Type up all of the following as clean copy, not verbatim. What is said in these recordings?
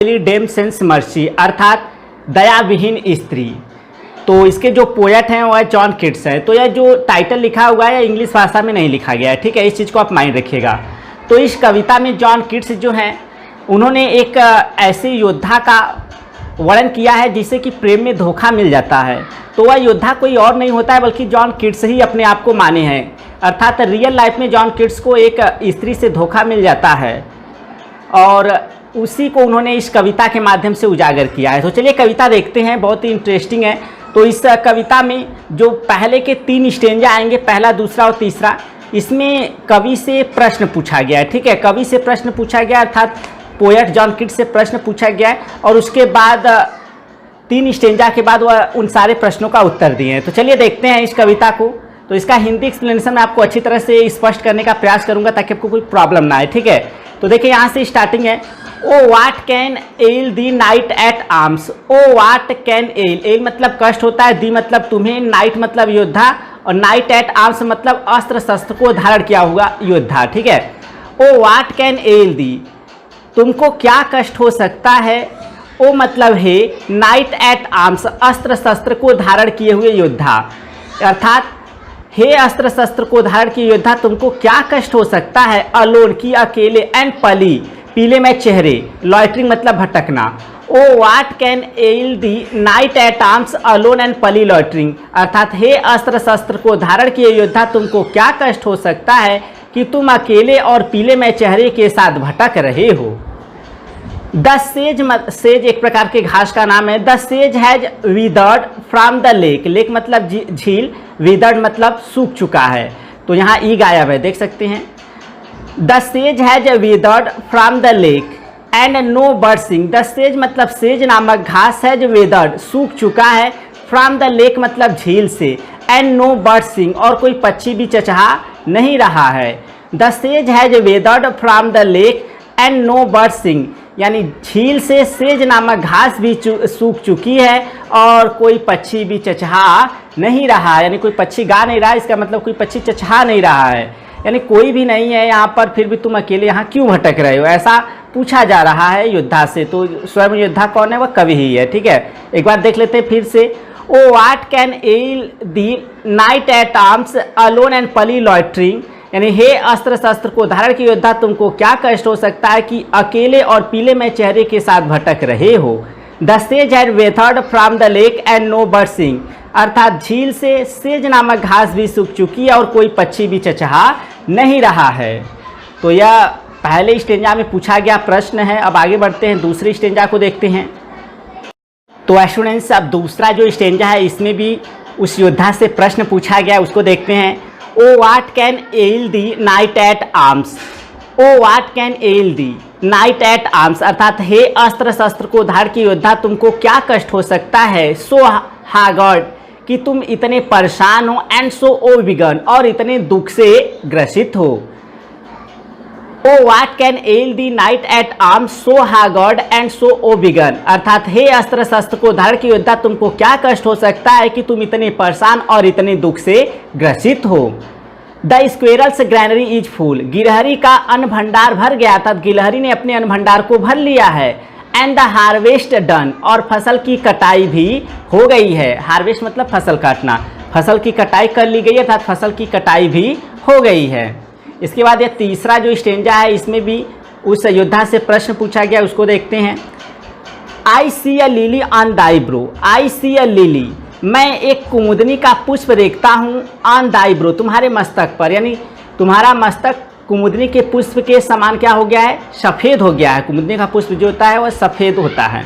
Dam sans mercy अर्थात दया विहीन स्त्री। तो इसके जो पोएट हैं वो है जॉन किट्स है। तो यह जो टाइटल लिखा हुआ है इंग्लिश भाषा में नहीं लिखा गया है, ठीक है, इस चीज़ को आप माइंड रखिएगा। तो इस कविता में जॉन किट्स जो हैं उन्होंने एक ऐसे योद्धा का वर्णन किया है जिसे कि प्रेम में धोखा मिल जाता है। तो वह योद्धा कोई और नहीं होता है बल्कि जॉन किट्स ही अपने आप को माने हैं। अर्थात रियल लाइफ में जॉन किट्स को एक स्त्री से धोखा मिल जाता है और उसी को उन्होंने इस कविता के माध्यम से उजागर किया है। तो चलिए कविता देखते हैं, बहुत ही इंटरेस्टिंग है। तो इस कविता में जो पहले के 3 स्टेंजा आएंगे, पहला, दूसरा और तीसरा, इसमें कवि से प्रश्न पूछा गया है, ठीक है, कवि से प्रश्न पूछा गया अर्थात पोएट जॉन किट्स से प्रश्न पूछा गया है और उसके बाद 3 स्टेंजा के बाद वह उन सारे प्रश्नों का उत्तर दिए हैं। तो चलिए देखते हैं इस कविता को। तो इसका हिंदी एक्सप्लेनेशन मैं आपको अच्छी तरह से स्पष्ट करने का प्रयास करूंगा ताकि आपको कोई प्रॉब्लम ना आए, ठीक है। तो देखिए यहाँ से स्टार्टिंग है, O what can ail thee knight at arms. O what can ail, ail मतलब कष्ट होता है, दी मतलब तुम्हें, नाइट मतलब योद्धा और नाइट एट आर्म्स मतलब अस्त्र शस्त्र को धारण किया हुआ योद्धा, ठीक है। ओ वाट कैन एल दी, तुमको क्या कष्ट हो सकता है। ओ मतलब है नाइट एट आर्म्स, अस्त्र शस्त्र को धारण किए हुए योद्धा, अर्थात हे अस्त्र शस्त्र को धारण किए योद्धा तुमको क्या कष्ट हो सकता है। अलोन की अकेले, एंड पली पीले में चेहरे, लॉइटरिंग मतलब भटकना। O what can ail thee knight at arms alone and palely loitering, अर्थात हे अस्त्र शस्त्र को धारण किए योद्धा तुमको क्या कष्ट हो सकता है कि तुम अकेले और पीले में चेहरे के साथ भटक रहे हो। द सेज, सेज एक प्रकार के घास का नाम है। द सेज has withered from the lake, lake मतलब झील, विदर्ड मतलब सूख चुका है। तो यहाँ ई गायब है, देख सकते हैं। द सेज has withered from the lake and no bird sing, the सेज मतलब सेज नामक घास है जो विदर्ड सूख चुका है, फ्रॉम द लेक मतलब झील से, एंड नो बर्ड सिंग और कोई पक्षी भी चचहा नहीं रहा है। द सेज has withered from the lake and no bird sing, यानी झील से सेज नामक घास भी सूख चुकी है और कोई पक्षी भी चचहा नहीं रहा, यानी कोई पक्षी गा नहीं रहा, इसका मतलब कोई पक्षी चचहा नहीं रहा है, यानी कोई भी नहीं है यहाँ पर, फिर भी तुम अकेले यहाँ क्यों भटक रहे हो, ऐसा पूछा जा रहा है योद्धा से। तो स्वयं योद्धा कौन है, वह कवि ही है, ठीक है। एक बार देख लेते हैं फिर से। O what can ail thee knight at arms alone and palely loitering, यानी हे अस्त्र शस्त्र को धारण किए योद्धा तुमको क्या कष्ट हो सकता है कि अकेले और पीले में चेहरे के साथ भटक रहे हो। द सेज had withered from the lake and no bird sing, अर्थात झील से सेज नामक घास भी सूख चुकी है और कोई पक्षी भी चचहा नहीं रहा है। तो यह पहले स्टेंजा में पूछा गया प्रश्न है। अब आगे बढ़ते हैं, दूसरी स्टेंजा को देखते हैं। तो स्टूडेंट्स अब दूसरा जो स्टेंजा है इसमें भी उस योद्धा से प्रश्न पूछा गया, उसको देखते हैं। O what can ail thee knight at arms, O what can ail thee knight at arms, अर्थात हे अस्त्र शस्त्र को धारण किए योद्धा तुमको क्या कष्ट हो सकता है। सो हार्ड, कि तुम इतने परेशान हो, एंड सो ओ विगन, और इतने दुख से ग्रसित हो। O what can ail thee knight at arms so hard and so woebegone, अर्थात हे अस्त्र शस्त्र को धारण किए योद्धा तुमको क्या कष्ट हो सकता है कि तुम इतने परेशान और इतने दुख से ग्रसित हो। The squirrels granary is full, गिलहरी का अन्न भंडार भर गया, अर्थात गिलहरी ने अपने अन्न भंडार को भर लिया है। एंड द हार्वेस्ट डन, और फसल की कटाई भी हो गई है। हार्वेस्ट मतलब फसल काटना, फसल की कटाई कर ली गई है अर्थात फसल की कटाई भी हो गई है। इसके बाद यह तीसरा जो स्टेंजा है इसमें भी उस योद्धा से प्रश्न पूछा गया, उसको देखते हैं। I see a lily on thy brow, I see a lily, मैं एक कुमुदनी का पुष्प देखता हूँ, ऑन दाई ब्रो तुम्हारे मस्तक पर, यानी तुम्हारा मस्तक कुमुदनी के पुष्प के समान क्या हो गया है, सफ़ेद हो गया है। कुमुदनी का पुष्प जो होता है वह सफ़ेद होता है।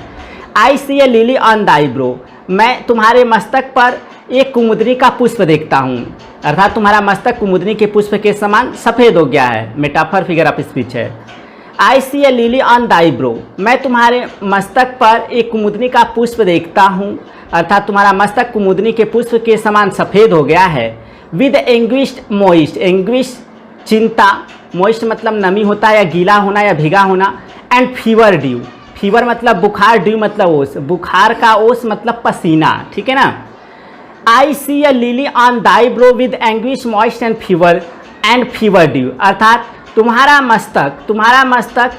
I see a lily on thy bro, मैं तुम्हारे मस्तक पर एक कुमुदनी का पुष्प देखता हूँ, अर्थात तुम्हारा मस्तक कुमुदनी के पुष्प के समान सफ़ेद हो गया है। मेटाफर फिगर ऑफ स्पीच है। I see a lily on thy bro, मैं तुम्हारे मस्तक पर एक कुमुदनी का पुष्प देखता हूँ, अर्थात तुम्हारा मस्तक कुमुदनी के पुष्प के समान सफ़ेद हो गया है। विद एंग्विश्ड मोइस्ट, एंग्विश चिंता, मोइस्ट मतलब नमी होता है या गीला होना या भीगा होना, एंड फीवर ड्यू, फीवर मतलब बुखार, ड्यू मतलब ओस, बुखार का ओस मतलब पसीना, ठीक है ना। I see a lily on thy brow with anguish moist and fever dew, अर्थात तुम्हारा मस्तक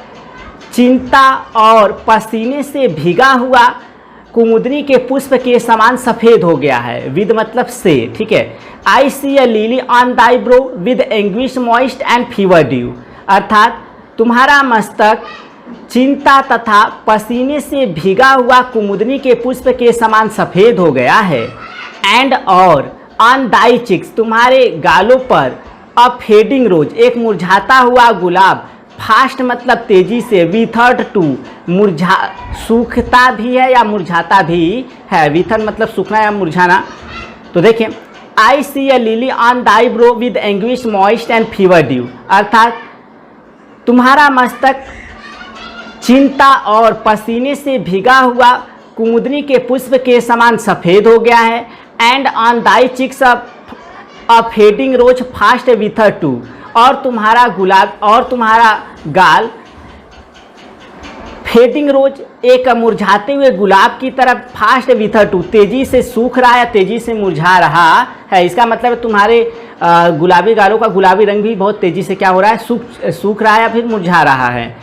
चिंता और पसीने से भीगा हुआ कुमुदनी के पुष्प के समान सफ़ेद हो गया है। विद मतलब से, ठीक है। I see a lily on thy brow with anguish moist and fever dew, अर्थात तुम्हारा मस्तक चिंता तथा पसीने से भीगा हुआ कुमुदनी के पुष्प के समान सफ़ेद हो गया है। एंड और ऑन दाई चिक्स, तुम्हारे गालों पर अ फेडिंग रोज, एक मुरझाता हुआ गुलाब, फास्ट मतलब तेजी से, विथर्ड टू मुरझा, सूखता भी है या मुरझाता भी है, विथर्ड मतलब सूखना या मुरझाना। तो देखें, I see a lily on thy brow with anguish moist and fever dew, अर्थात तुम्हारा मस्तक चिंता और पसीने से भीगा हुआ कुमुदनी के पुष्प के समान सफ़ेद हो गया है। And on thy cheeks a fading rose fast wither too, और तुम्हारा गुलाब और तुम्हारा गाल फेडिंग रोज, एक मुरझाते हुए गुलाब की तरफ, फास्ट विथर टू, तेजी से सूख रहा है, तेजी से मुरझा रहा है। इसका मतलब है तुम्हारे गुलाबी गालों का गुलाबी रंग भी बहुत तेजी से क्या हो रहा है, सूख रहा है या फिर मुरझा रहा है।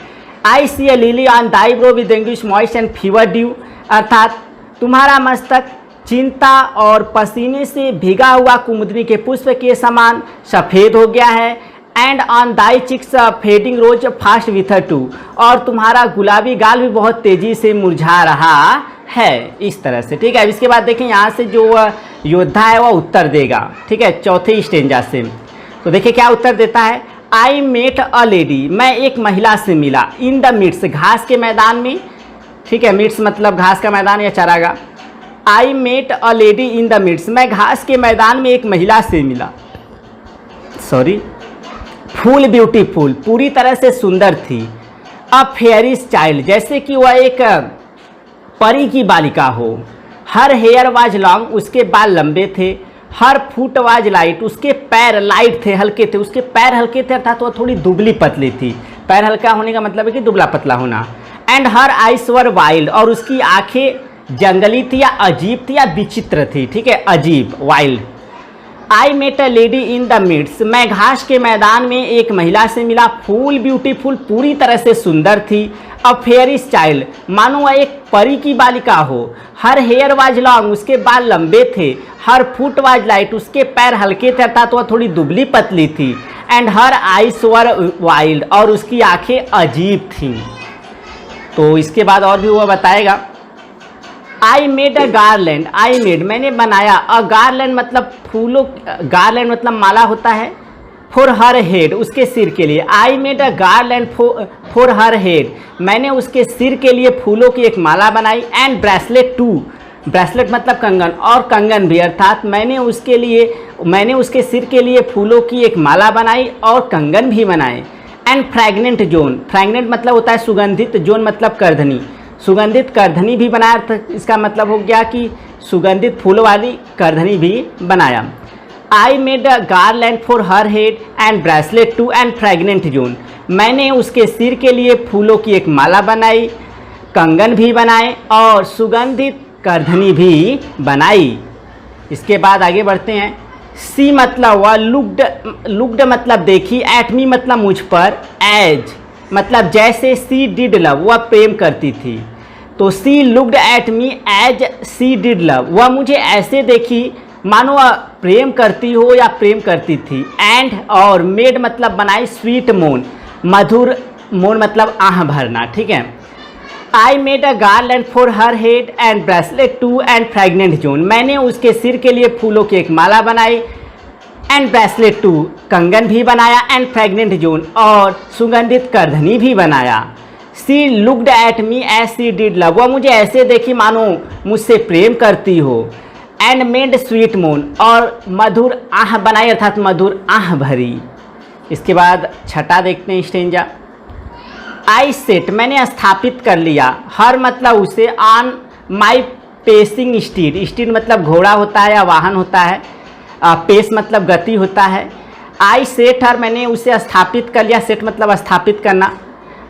I see a lily on thy brow with anguish moist and fever dew, अर्थात तुम्हारा मस्तक चिंता और पसीने से भीगा हुआ कुमुदनी के पुष्प के समान सफ़ेद हो गया है। And on thy cheeks fading rose fast wither too, और तुम्हारा गुलाबी गाल भी बहुत तेज़ी से मुरझा रहा है, इस तरह से, ठीक है। अब इसके बाद देखें यहाँ से जो योद्धा है वह उत्तर देगा, ठीक है, चौथे स्टेंजा से। तो देखिए क्या उत्तर देता है। आई मेट अ लेडी, मैं एक महिला से मिला, इन द मिड्स, घास के मैदान में, ठीक है, मिड्स मतलब घास का मैदान या चरागाह। I met a lady in the meads, मैं घास के मैदान में एक महिला से मिला, सॉरी, फुल ब्यूटीफुल, पूरी तरह से सुंदर थी। अ फेयरिश चाइल्ड, जैसे कि वह एक परी की बालिका हो। हर हेयर वाज लॉन्ग, उसके बाल लंबे थे। हर फुट वाज लाइट, उसके पैर लाइट थे, हल्के थे, उसके पैर हल्के थे, अर्थात वह थोड़ी दुबली पतली थी। पैर हल्का होने का मतलब है कि दुबला पतला होना। And her ice were wild, और उसकी आंखें जंगली थी या अजीब थी या विचित्र थी, ठीक है, अजीब, wild. I met a lady in the meads, मैं घास के मैदान में एक महिला से मिला। फुल ब्यूटीफुल, पूरी तरह से सुंदर थी। अ फेयरिश चाइल्ड, मानो वह एक परी की बालिका हो। हर हेयर वाज लॉन्ग, उसके बाल लंबे थे। हर फुट वाज लाइट, उसके पैर हल्के थे, अर्थात वह थोड़ी दुबली पतली थी। And her ice were wild, और उसकी आंखें अजीब थीं। तो इसके बाद और भी वह बताएगा। आई made a garland, I made मैंने बनाया, अ गार्लैंड मतलब फूलों, गार्लैंड मतलब माला होता है, फॉर हर हेड, उसके सिर के लिए। आई made a garland for her head, मैंने उसके सिर के लिए फूलों की एक माला बनाई। एंड ब्रेसलेट टू, ब्रेसलेट मतलब कंगन, और कंगन भी, अर्थात मैंने उसके सिर के लिए फूलों की एक माला बनाई और कंगन भी बनाए। एंड फ्रैग्नेंट जोन, फ्रैग्नेंट मतलब होता है सुगंधित, जोन मतलब करधनी, सुगंधित करधनी भी बनाया, तो इसका मतलब हो गया कि सुगंधित फूलों वाली करधनी भी बनाया। I made a garland for her head and bracelet too and fragrant zone, मैंने उसके सिर के लिए फूलों की एक माला बनाई, कंगन भी बनाए और सुगंधित करधनी भी बनाई। इसके बाद आगे बढ़ते हैं। सी मतलब वह, लुक्ड मतलब देखी, एट मी मतलब मुझ पर, एज मतलब जैसे, सी डिड लव वह प्रेम करती थी। तो she looked at me as she did love, वह मुझे ऐसे देखी मानो वह प्रेम करती हो या प्रेम करती थी। एंड और मेड मतलब बनाई, स्वीट मोन, मधुर, मोन मतलब आह भरना, ठीक है। I made a garland for her head and bracelet too and fragrant zone, मैंने उसके सिर के लिए फूलों की एक माला बनाई। एंड ब्रेसलेट टू, कंगन भी बनाया। एंड फ्रैग्नेंट जोन, और सुगंधित करधनी भी बनाया। She looked at me as she did love, वह मुझे ऐसे देखी मानो मुझसे प्रेम करती हो। एंड मेड स्वीट मोन, और मधुर आह बनाई, अर्थात मधुर आह भरी। इसके बाद छठा देखते हैं स्टेंजा। आई सेट मैंने स्थापित कर लिया, हर मतलब उसे, on my pacing stead, stead मतलब घोड़ा होता है या वाहन होता है, पेस मतलब गति होता है। आई सेट हर, मैंने उसे स्थापित कर लिया, सेट मतलब स्थापित करना।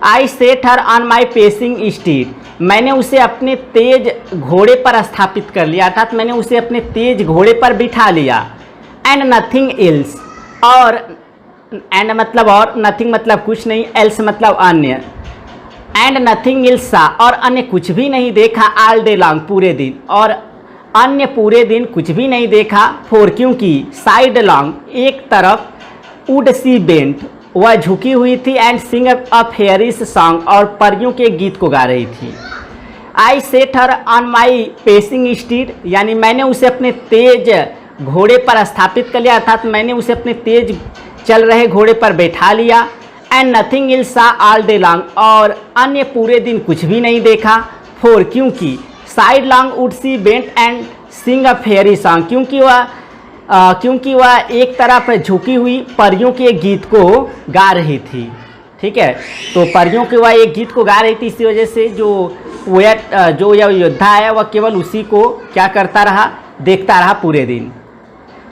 I set her on my pacing steed, मैंने उसे अपने तेज घोड़े पर स्थापित कर लिया, अर्थात मैंने उसे अपने तेज घोड़े पर बिठा लिया। एंड नथिंग एल्स, और एंड मतलब और, नथिंग मतलब कुछ नहीं, एल्स मतलब अन्य, एंड नथिंग एल्स सा, और अन्य कुछ भी नहीं देखा, ऑल डे लॉन्ग, पूरे दिन, और अन्य पूरे दिन कुछ भी नहीं देखा, फॉर, क्योंकि, साइड लॉन्ग, एक तरफ, वुड सी बेंट, वह झुकी हुई थी, एंड सिंग अ फेयरिश सॉन्ग, और परियों के गीत को गा रही थी। I set her on my pacing steed, यानी मैंने उसे अपने तेज घोड़े पर स्थापित कर लिया, अर्थात मैंने उसे अपने तेज चल रहे घोड़े पर बैठा लिया। And nothing else saw all day long, और अन्य पूरे दिन कुछ भी नहीं देखा, फॉर, क्योंकि, side long would see bent and Singh a fairy song, क्योंकि वह एक तरफ झुकी हुई परियों के एक गीत को गा रही थी। ठीक है, तो परियों के वह एक गीत को गा रही थी, इसी वजह से जो पोएट, जो यह योद्धा है, वह केवल उसी को क्या करता रहा, देखता रहा पूरे दिन।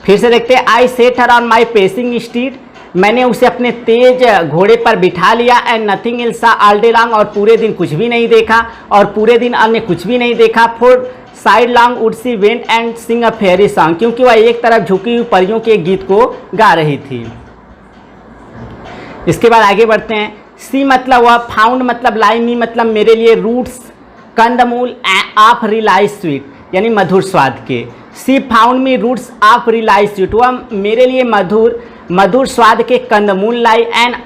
फिर से देखते हैं, I set her on my pacing steed, मैंने उसे अपने तेज घोड़े पर बिठा लिया। And nothing else saw all day long, और पूरे दिन कुछ भी नहीं देखा, और पूरे दिन अन्य कुछ भी नहीं देखा, for side long would she went and Singh a fairy song, क्योंकि वह एक तरफ झुकी हुई परियों के गीत को गा रही थी। इसके बाद आगे बढ़ते हैं। सी मतलब वह, फाउंड मतलब लाई, मी मतलब मेरे लिए, रूट्स कंदमूल ऑफ रिलाई स्वीट, यानी मधुर स्वाद के। She found me roots of relish sweet, वह मेरे लिए मधुर स्वाद के कंदमूल लाई, एंड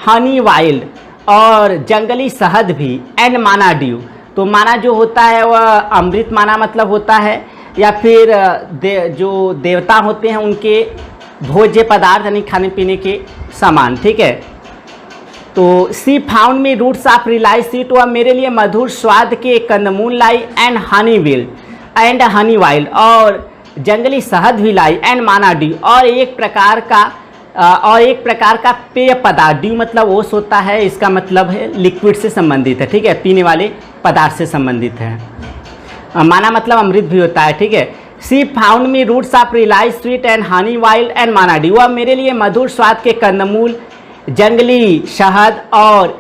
हनी वाइल्ड, और जंगली शहद भी, एंड माना ड्यू, तो माना जो होता है वह अमृत माना मतलब होता है, या फिर जो देवता होते हैं उनके भोज्य पदार्थ, यानी खाने पीने के सामान। ठीक है, तो she found me roots of relish sweet, वह मेरे लिए मधुर स्वाद के कंदमूल लाई, एंड हनी वाइल्ड, और जंगली शहद भी लाई, एंड माना ड्यू, और एक प्रकार का पेय पदार्थ। ड्यू मतलब ओस होता है, इसका मतलब है लिक्विड से संबंधित है। ठीक है, पीने वाले पदार्थ से संबंधित है। माना मतलब अमृत भी होता है। ठीक है, she found me roots of relish sweet and honey wild and manna dew, वह मेरे लिए मधुर स्वाद के कंदमूल, जंगली शहद और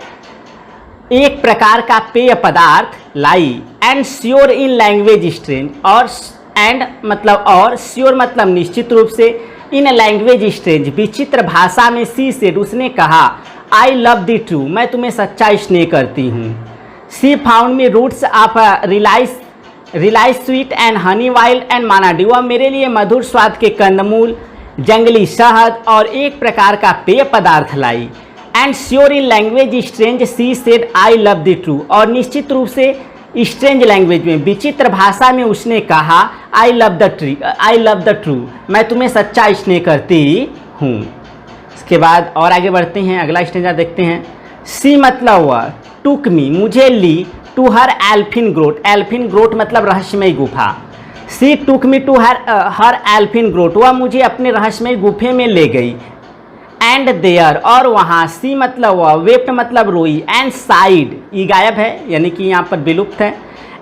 एक प्रकार का पेय पदार्थ लाई। And sure in language strange, और श्योर मतलब निश्चित रूप से, इन लैंग्वेज स्ट्रेंज विचित्र भाषा में, सी सेड उसने कहा, आई लव द ट्रू, मैं तुम्हें सच्चा स्नेह करती हूँ। She found me roots of relish sweet and honey wild and manna dew, वह मेरे लिए मधुर स्वाद के कंदमूल, जंगली शहद और एक प्रकार का पेय पदार्थ लाई। And sure in language strange, she said I love thee true, और निश्चित रूप से स्ट्रेंज लैंग्वेज में, विचित्र भाषा में उसने कहा, आई लव द ट्रू, मैं तुम्हें सच्चा स्नेह करती हूँ। इसके बाद और आगे बढ़ते हैं, अगला स्टेंजा देखते हैं। सी मतलब वह, टुक मी मुझे ली, टू हर एल्फिन ग्रोट मतलब रहस्यमय गुफा। सी took me to her elfin Grote, वह मुझे अपने रहस्यमय गुफे में ले गई। एंड देयर, और वहाँ, सी मतलब वह, वेप्ट मतलब रोई, एंड साइड, ये गायब है यानी कि यहाँ पर विलुप्त है।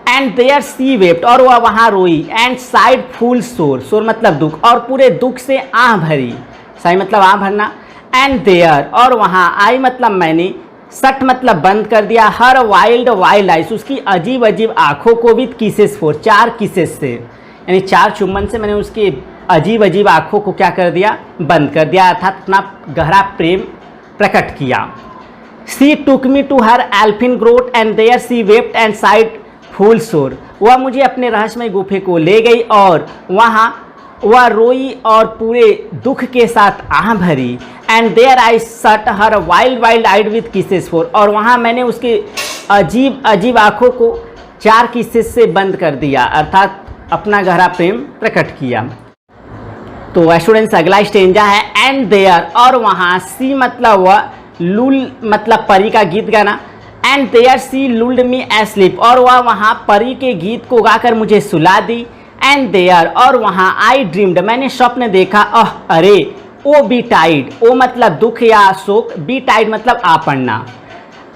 एंड देयर सी वेप्ट, और वह वहाँ रोई। एंड साइड फुल शोर मतलब दुख, और पूरे दुख से आह भरी, साई मतलब आह भरना। एंड देयर, और वहाँ, आई मतलब मैंने, सट मतलब बंद कर दिया, हर वाइल्ड आइस, उसकी अजीब अजीब आँखों को भी किसेस फोर, 4 किसेस से, यानी 4 चुम्बन से मैंने उसकी अजीब अजीब आँखों को क्या कर दिया, बंद कर दिया, अर्थात अपना गहरा प्रेम प्रकट किया। She took me to her elfin grot and there she wept and sighed full sore, वह मुझे अपने रहस्यमय गुफे को ले गई और वहाँ वह रोई और पूरे दुख के साथ आह भरी। And there I shut her wild eyed with kisses four, और वहाँ मैंने उसके अजीब अजीब आँखों को 4 किसेस से बंद कर दिया, अर्थात अपना गहरा प्रेम प्रकट किया। तो स्टूडेंट्स अगला स्टेंजा है, एंड देयर, और वहाँ, सी मतलब वह, लुल मतलब परी का गीत गाना। And there she lulled me asleep, और वह वहाँ परी के गीत को गाकर मुझे सुला दी। एंड देयर, और वहाँ, आई ड्रीम्ड मैंने स्वप्न देखा, अरे, ओ बी टाइड, ओ मतलब दुख या शोक, बी टाइड मतलब आ पड़ना।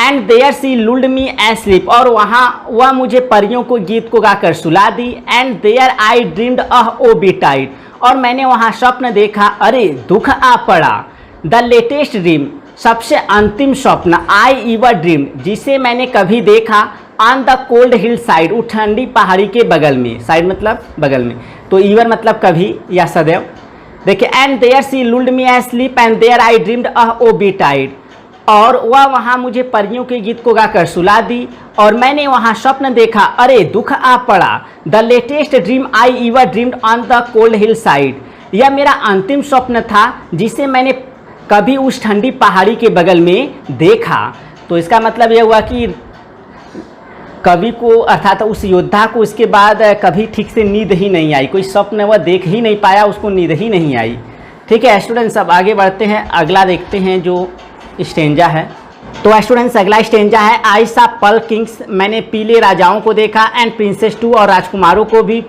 And there she lulled me asleep, और वहाँ वह मुझे परियों को गीत को गाकर सुला दी। And there I dreamed woe betide, और मैंने वहाँ स्वप्न देखा, अरे दुख आ पड़ा। द लेटेस्ट ड्रीम, सबसे अंतिम स्वप्न, आई ईवर ड्रीम, जिसे मैंने कभी देखा, on the cold hill side, उस ठंडी पहाड़ी के बगल में, साइड मतलब बगल में, तो ईवर मतलब कभी या सदैव। देखिए, and there she lulled me asleep and there I dreamed woe betide, और वह वहाँ मुझे परियों के गीत को गाकर सुला दी और मैंने वहाँ स्वप्न देखा, अरे दुख आ पड़ा। The latest dream I ईवर dreamed on the cold hill side. यह मेरा अंतिम स्वप्न था जिसे मैंने कभी उस ठंडी पहाड़ी के बगल में देखा। तो इसका मतलब यह हुआ कि कवि को अर्थात उस योद्धा को इसके बाद कभी ठीक से नींद ही नहीं आई, कोई स्वप्न वह देख ही नहीं पाया, उसको नींद ही नहीं आई। ठीक है स्टूडेंट्स, अब आगे बढ़ते हैं, अगला देखते हैं जो स्टेंजा है। तो स्टूडेंट्स अगला स्टेंजा है, आई सा पल किंग्स, मैंने पीले राजाओं को देखा, एंड प्रिंसेस टू, और राजकुमारों को भी,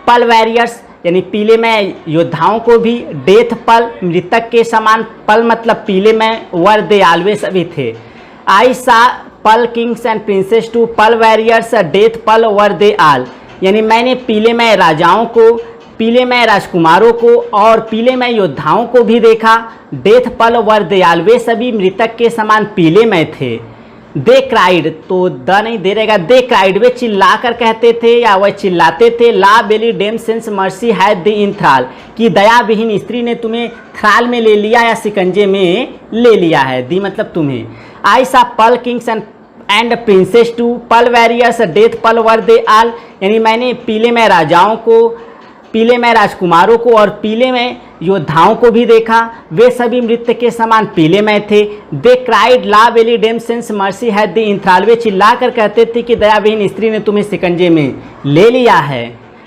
पल वॉरियर्स यानी पीले में योद्धाओं को भी, डेथ पल मृतक के समान, पल मतलब पीले में, वर दे ऑलवेज भी थे। आई सा पल किंग्स एंड प्रिंसेस टू, पल वॉरियर्स, डेथ पल, वर दे ऑल, यानी मैंने पीले में राजाओं को, पीले में राजकुमारों को और पीले में योद्धाओं को भी देखा। डेथ पल वर दे ऑल, वे सभी मृतक के समान पीले में थे। दे क्राइड, तो द नहीं दे रहेगा, दे क्राइड, वे चिल्ला कर कहते थे या वह चिल्लाते थे, La Belle Dame sans Merci had thee in thrall, कि दया विहीन स्त्री ने तुम्हें थ्राल में ले लिया या सिकंजे में ले लिया है, दी मतलब तुम्हें। आई सा पल किंग्स एंड प्रिंसेस टू, पल वॉरियर्स, डेथ पल वर दे ऑल, यानी मैंने पीले में राजाओं को, पीले में राजकुमारों को और पीले में योद्धाओं को भी देखा, वे सभी मृत्यु के समान पीले में थे। They cried La Belle Dame sans Merci had thee in thrall, वे चिल्ला कर कहते थे कि दयाविहीन स्त्री ने तुम्हें सिकंजे में ले लिया है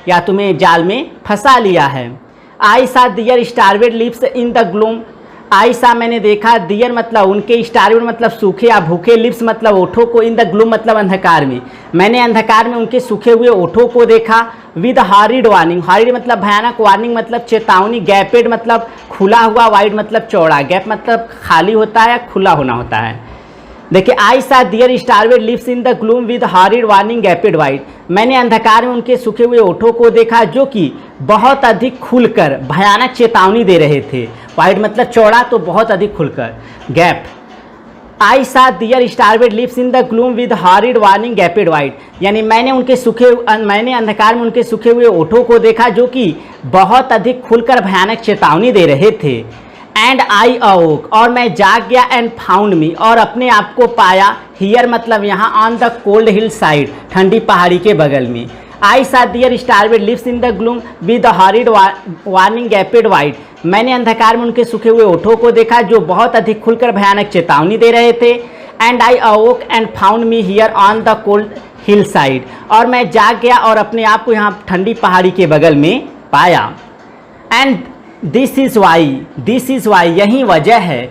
या तुम्हें जाल में फंसा लिया है। आई saw their starved lips in the gloom, आई सा मैंने देखा, दियर मतलब उनके, स्टारवेड मतलब सूखे या भूखे, लिप्स मतलब ओठों को, इन द ग्लूम मतलब अंधकार में, मैंने अंधकार में उनके सूखे हुए ओठों को देखा। विद हॉरिड वार्निंग, हॉरिड मतलब भयानक, वार्निंग मतलब चेतावनी, गैपेड मतलब खुला हुआ, वाइड मतलब चौड़ा, गैप मतलब खाली होता है या खुला होना होता है। देखिए I saw their starved lips in the gloom with horrid warning gaped wide, मैंने अंधकार में उनके सूखे हुए ओठों को देखा जो कि बहुत अधिक खुलकर भयानक चेतावनी दे रहे थे। वाइड मतलब चौड़ा, तो बहुत अधिक खुलकर, gap. I saw their starved lips in the gloom with horrid warning gaped wide, यानी मैंने अंधकार में उनके सूखे हुए ओठों को देखा जो कि बहुत अधिक खुलकर भयानक चेतावनी दे रहे थे। एंड आई अवोक, और मैं जाग गया, एंड फाउंड मी, और अपने आप को पाया, हियर मतलब यहाँ, on the cold hill side, ठंडी पहाड़ी के बगल में। I saw their starved lips in the gloom with horrid warning gaped wide, मैंने अंधकार में उनके सूखे हुए ओठों को देखा जो बहुत अधिक खुलकर भयानक चेतावनी दे रहे थे। And I अवोक and found me here on the cold hill side, और मैं जाग गया और अपने आप को यहाँ ठंडी पहाड़ी के बगल में पाया। एंड दिस इज़ वाई, यही वजह है।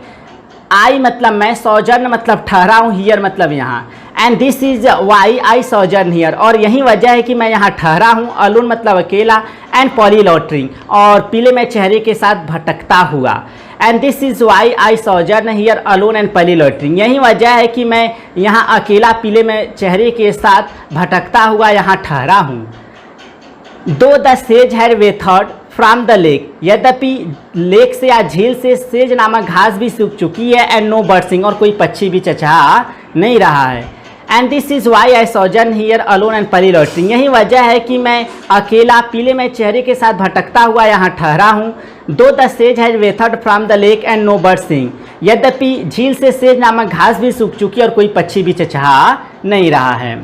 आई मतलब मैं, सॉजर्न मतलब ठहरा हूँ, हियर मतलब यहाँ, and this is why I sojourn here, और यही वजह है कि मैं यहाँ ठहरा हूँ। अलोन मतलब अकेला, एंड पॉलीलॉटरिंग, और पीले में चेहरे के साथ भटकता हुआ। And this is why I sojourn here alone and palely loitering, यही वजह है कि मैं यहाँ अकेला पीले में चेहरे के साथ भटकता हुआ यहाँ ठहरा हूँ। दो द सेज had withered from the lake, यद्यपि लेक से या झील से सेज नामक घास भी सूख चुकी है, एंड नो बर्ड्सिंग, और कोई पक्षी भी चहचहा नहीं रहा है। And this is why I sojourn here alone and palely loitering, यही वजह है कि मैं अकेला पीले में चेहरे के साथ भटकता हुआ यहाँ ठहरा हूँ। दो द सेज has withered from the lake and no birds sing, यद्यपि झील से सेज नामक घास भी सूख चुकी है और कोई पक्षी भी चहचहा नहीं रहा है।